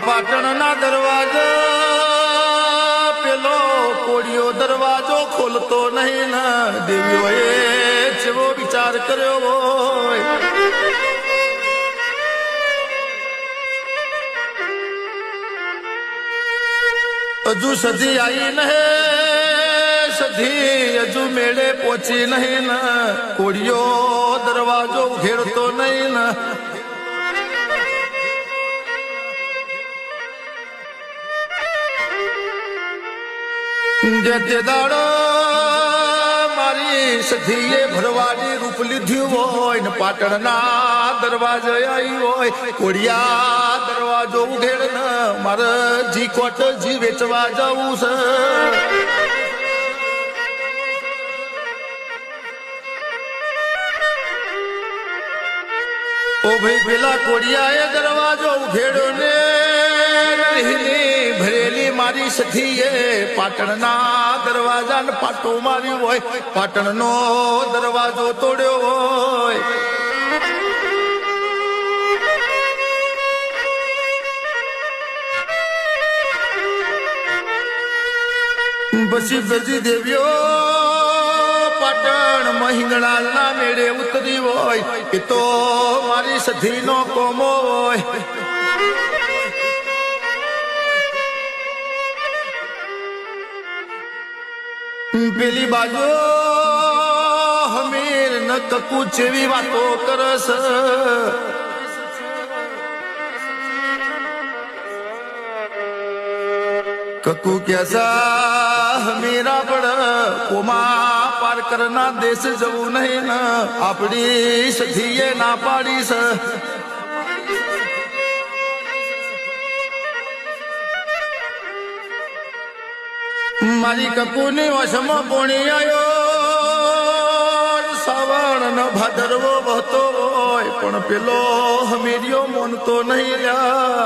પાટણ ના દરવાજા પેલો કોડિયો દરવાજો ખોલતો નહીં ના દેવીઓ એ જેવો વિચાર કર્યો હોય હજુ સધી આવી નહીં સધી હજુ મેળે પહોંચી નહીં ના કોડિયો દરવાજો ઉઘેડતો નહીં ના જે તે દાડો મારી સધીએ ભરવાડી રૂપ લીધું હોય ને પાટણના દરવાજો આવી હોય કોડિયા દરવાજો ઉઘેડ ને મારે જી કોટ જી વેચવા જવું છે ઓ ભાઈ પેલા કોડિયાએ દરવાજો ઉઘેડ્યો ને ભરેલી મારી સખીએ પાટણના દરવાજા ને પાટો માર્યો હોય પાટણનો દરવાજો તોડ્યો હોય પછી બધી દેવીઓ પાટણ મહિંગણાલ ના મેળે ઉતરી હોય એ તો મારી સખીનો કોમો હોય પેલી બાજુ હમીર ન કકુ જેવી વાતો કરસ કકુ કેસા હમીરા પડ કોમા પાર કરના દેશ જવું નહીં ને આપડી સખીએ ના પાડી છે મારી કપૂની વશમાં પોણી આવ્યો શ્રાવણ ન ભાદરવો વહતો હોય પણ પેલો હમીરિયો મોનતો નહીં રહ્યા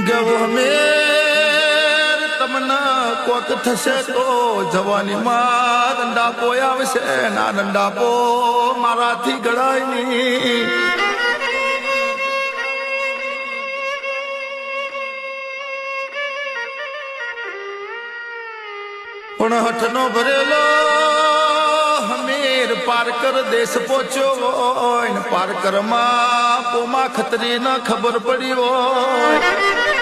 ગયો હમેર તમને કોક થશે તો જવાનીમાં દંડાપો આવશે ના દંડાપો મારાથી ગળાય નહીં પણ હઠનો ભરેલો હમીર પારકર દેશ પહોંચ્યો હોય ને પારકર માં પોમા ખતરી ન ખબર પડી હોય